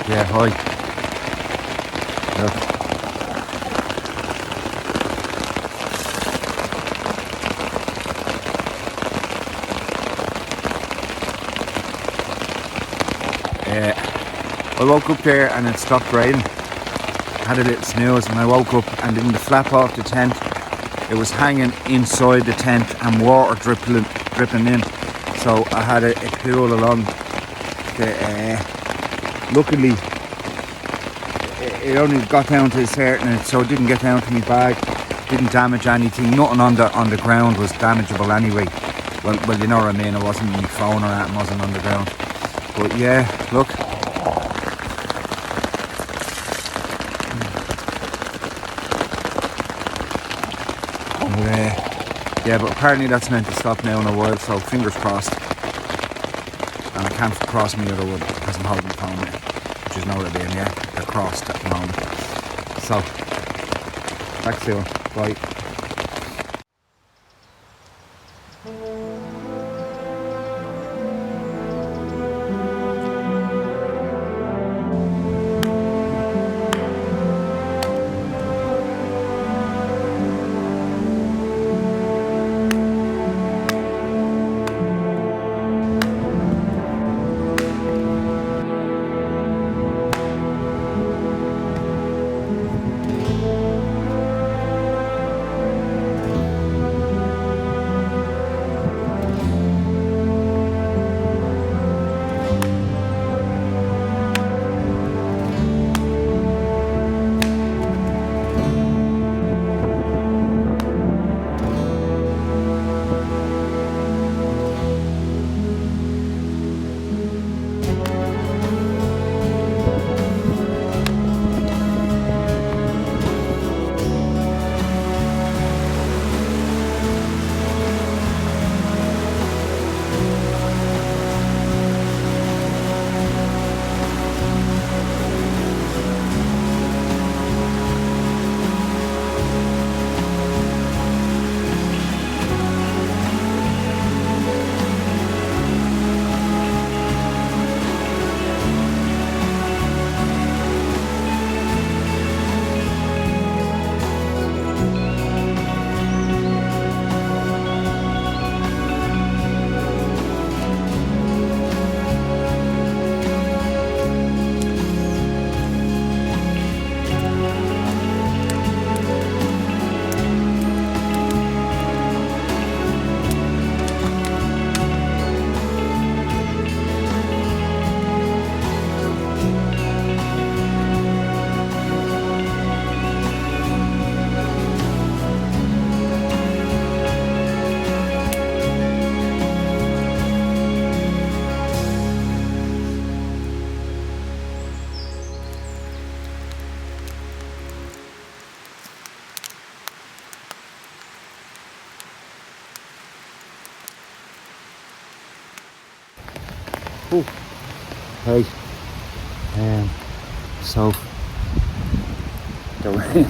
Yeah, hi. Look. I woke up there and it stopped raining. I had a little snooze and I woke up, and in the flap off the tent, it was hanging inside the tent and water dripping in. So I had a pool along the, luckily it only got down to a certain, so it didn't get down to my bag, didn't damage anything, nothing on the ground was damageable anyway. Well, you know what I mean, it wasn't my phone or anything, wasn't on the ground. But yeah, look. Yeah, but apparently that's meant to stop now in a while, so fingers crossed. And I can't cross my other one because I'm holding the phone there, which is nowhere being, yeah, they're crossed at the moment. So, back soon, bye. Ooh. Hey, so the rain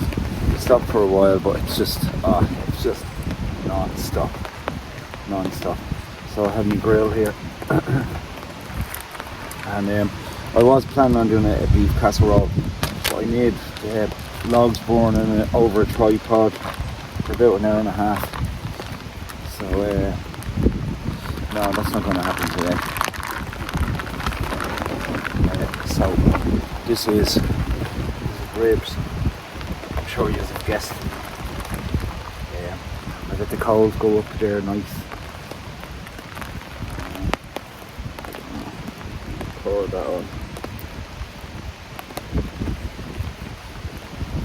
stopped for a while, but it's just non-stop. So I have my grill here, and I was planning on doing a beef casserole, but I need logs burning over a tripod for about an hour and a half. So no, that's not going to happen today. So this is ribs. I'm sure you have guessed. I let the coals go up there nice. Pour that on.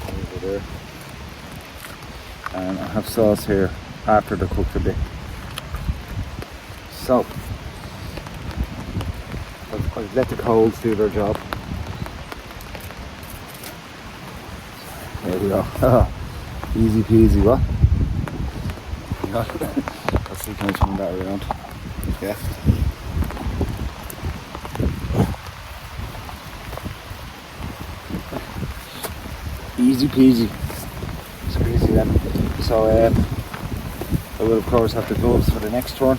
Over there. And I have sauce here after they're cooked a bit. So I've let the coals do their job. There we go. Easy peasy, what? Let's see, can I turn that around? Yeah. Easy peasy. Squeezy then. So I will of course have the gloves for the next turn.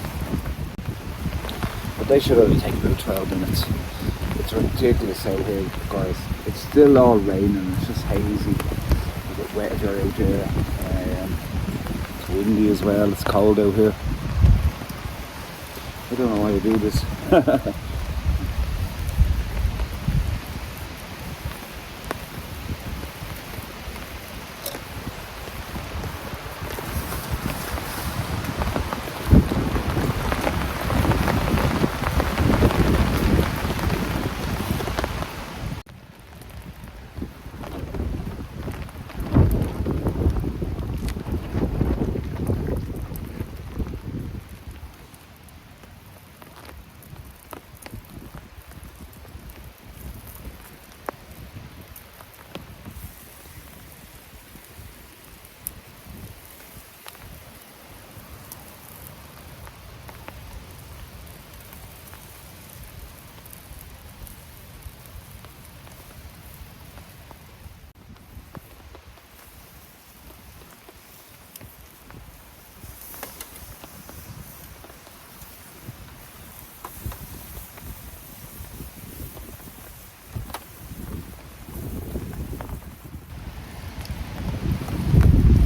But they should only take about 12 minutes. The It's ridiculous out here, guys. It's still all raining, it's just hazy. A bit wet out there. It's windy as well, it's cold out here. I don't know why I do this.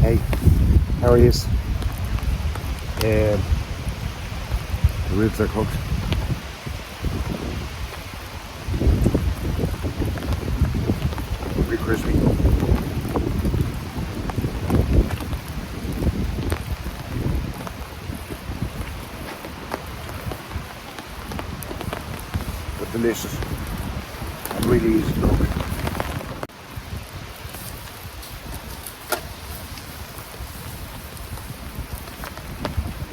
Hey, how are you? The ribs are cooked. Pretty crispy. But delicious. And really easy to cook.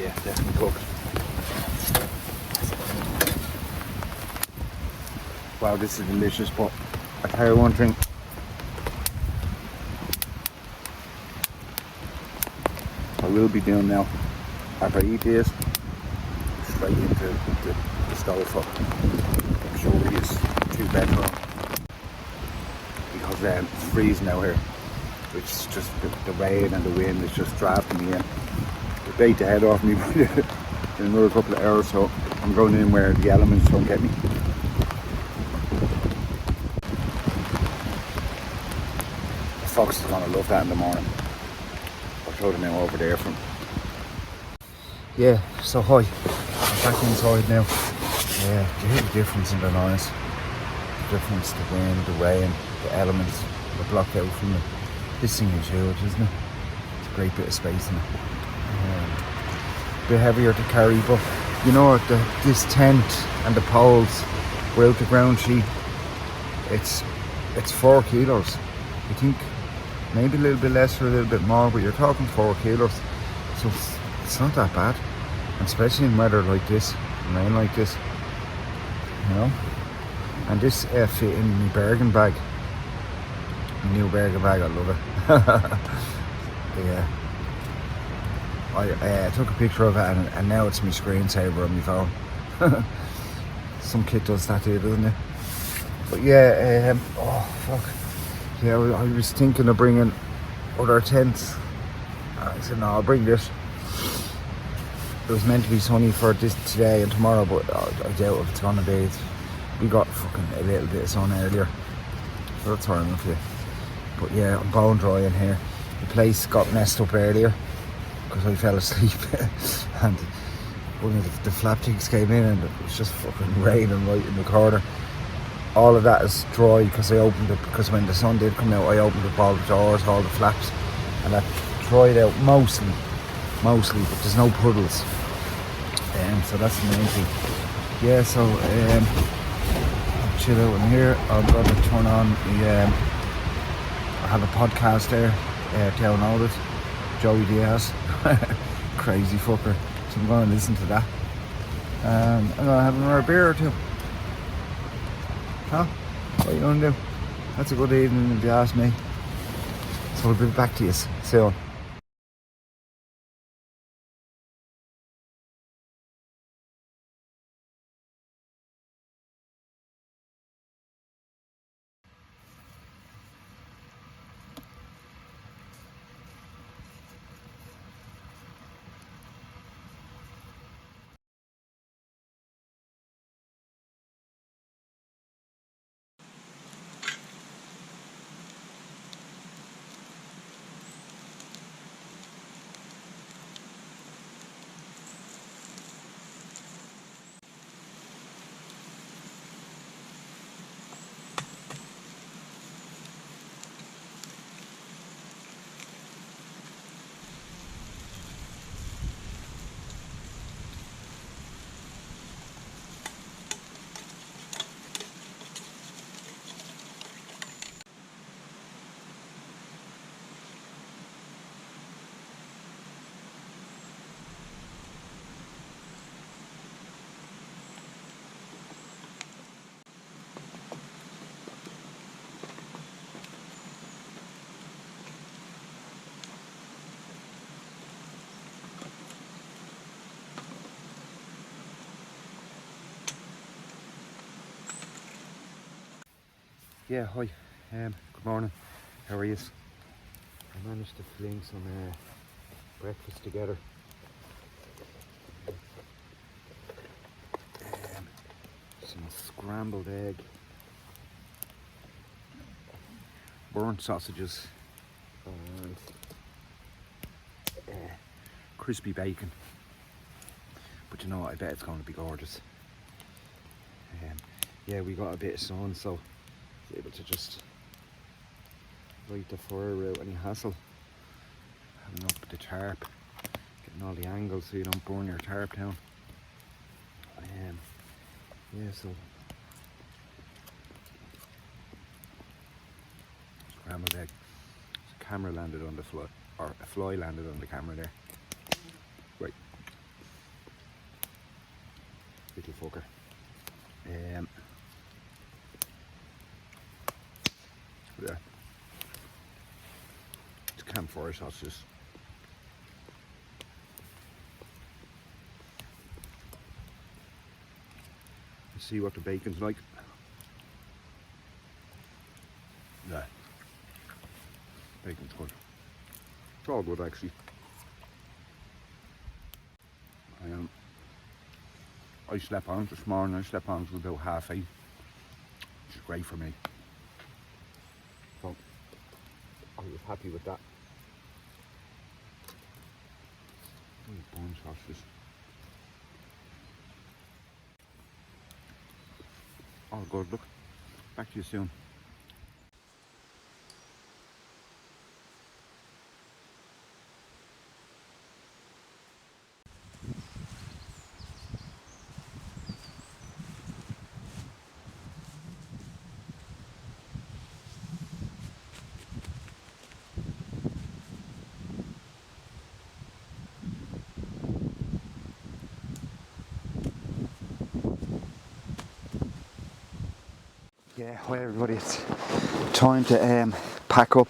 Yeah, definitely cooked. Wow, this is delicious, but I tell you one thing. I will be doing now, after I eat this, straight into the stove up. I'm sure it is 2 bedroom. Because it's freezing out here. It's just the rain and the wind is just drafting me in. They bait the head off me in another couple of hours, so I'm going in where the elements don't get me. The fox is going to love that in the morning. I'll throw them out over there from. Yeah, so hi. I'm back inside now. Yeah, do you hear the difference in the noise? The difference, the wind, the rain, the elements are blocked out from it. This thing is huge, isn't it? It's a great bit of space in it. A bit heavier to carry, but you know what, this tent and the poles were out the ground sheet. It's 4 kilos. I think maybe a little bit less or a little bit more, but you're talking 4 kilos. So it's not that bad, and especially in weather like this, rain like this, you know. And this fit in my Bergen bag, my new Bergen bag. I love it. Yeah. I took a picture of it, and now it's my screensaver on my phone. Some kid does that too, doesn't it? But yeah, oh fuck. Yeah, I was thinking of bringing other tents. I said no, I'll bring this. It was meant to be sunny for this today and tomorrow, but I doubt if it's gonna be. We got fucking a little bit of sun earlier, so that's why I'm up here. But yeah, I'm bone dry in here. The place got messed up earlier because I fell asleep and one of the flap things came in and it was just fucking raining right in the corner. All of that is dry because I opened it, because when the sun did come out I opened up all the doors, all the flaps, and that dried out mostly, but there's no puddles. So that's the main thing. Yeah, so I'll chill out in here. I'm going to turn on the, I have a podcast there, downloaded, Joey Diaz, crazy fucker, so I'm going to listen to that. I'm going to have another beer or two. Huh? What are you going to do? That's a good evening if you ask me. So I'll be back to you soon. Yeah, hi. Good morning. How are you? I managed to fling some breakfast together. Some scrambled egg, burnt sausages, and crispy bacon. But you know what? I bet it's going to be gorgeous. Yeah, we got a bit of sun, so I was able to just light the fire without any hassle. Having up the tarp, getting all the angles so you don't burn your tarp down. Yeah, so scrambled egg. The camera landed on the fly, or a fly landed on the camera there. Right, little fucker. Yeah, it's campfire sausages. Let's see what the bacon's like. Yeah, bacon's good. It's all good actually. I slept on this morning. I slept on until about 8:30, which is great for me. So I was happy with that. Bone sausages. All good. Look, back to you soon. Yeah, hi everybody. It's time to pack up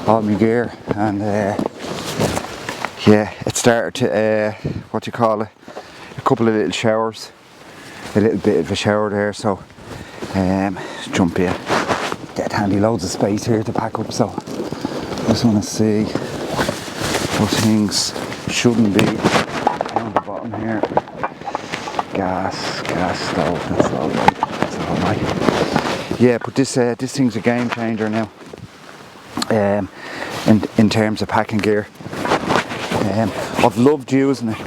all my gear, and yeah, it started to what do you call it? A couple of little showers, a little bit of a shower there. So jump in. Dead handy, loads of space here to pack up. So just want to see what things shouldn't be down the bottom here. Gas stove. That's all right. That's all right. Yeah, but this thing's a game changer now. In terms of packing gear, I've loved using it.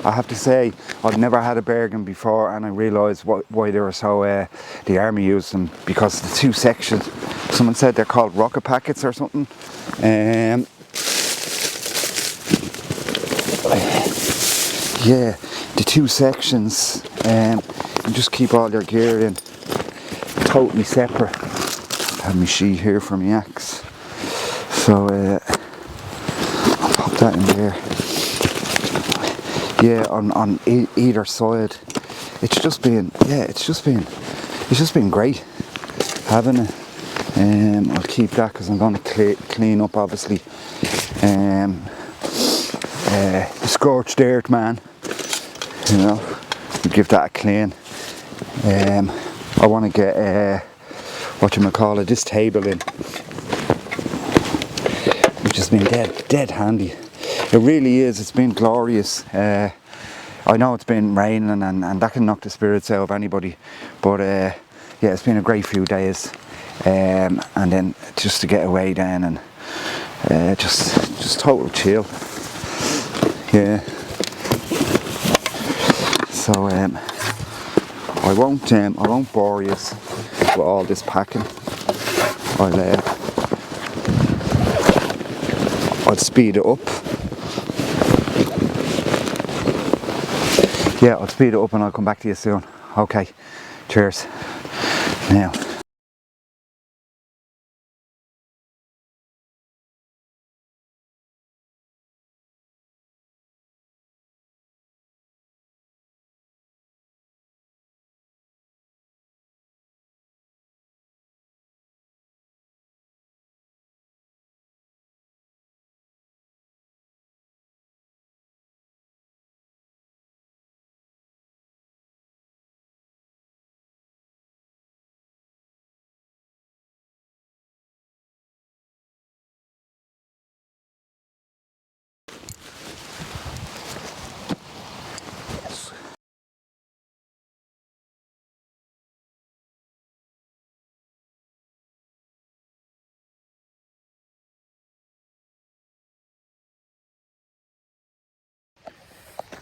I have to say, I've never had a Bergen before, and I realised why they were so. The army used them because the two sections. Someone said they're called rocket packets or something. Yeah, the two sections. You just keep all your gear in, totally separate. I have my sheet here for my axe, so I'll pop that in there. Yeah, on either side, it's just been great having it. I'll keep that because I'm going to clean up, obviously. The scorched earth, man. You know, we'll give that a clean. I want to get this table in, which has been dead handy. It really is. It's been glorious. I know it's been raining and that can knock the spirits out of anybody, but yeah, it's been a great few days. And then just to get away then and just total chill. Yeah. So I won't bore you with all this packing. I'll speed it up. Yeah, I'll speed it up and I'll come back to you soon. Okay, cheers. Now.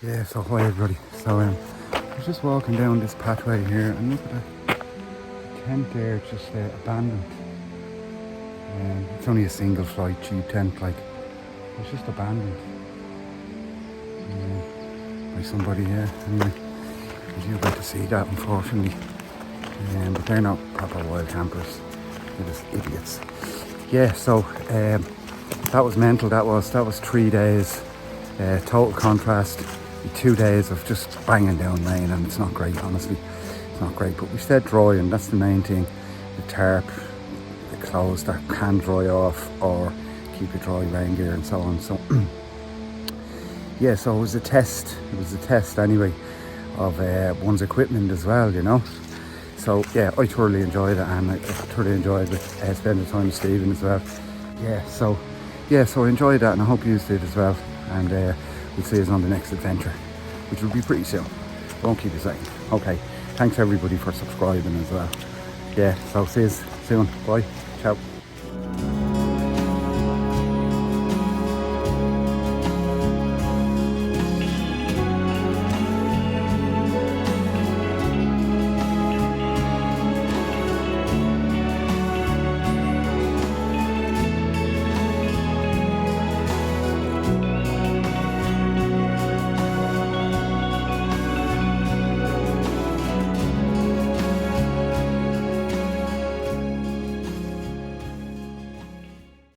Yeah, so hi everybody. So I was just walking down this pathway here and look at that tent there, just abandoned. It's only a single flight cheap tent, like it's just abandoned by somebody here. Anyway, you got to see that unfortunately. But they're not proper wild campers. They're just idiots. Yeah, so that was mental. That was 3 days. Total contrast. 2 days of just banging down rain, and it's not great, honestly. It's not great, but we stayed dry, and that's the main thing. The tarp, the clothes that can dry off or keep you dry, rain gear and so on. So yeah, so it was a test. It was a test anyway of one's equipment as well, you know. So yeah, I thoroughly enjoyed it, and I thoroughly enjoyed spending time with Stephen as well. So I enjoyed that, and I hope you did as well. And we'll see us on the next adventure, which will be pretty soon. Won't keep you saying. Okay, thanks everybody for subscribing as well. Yeah, so see us soon. Bye. Ciao.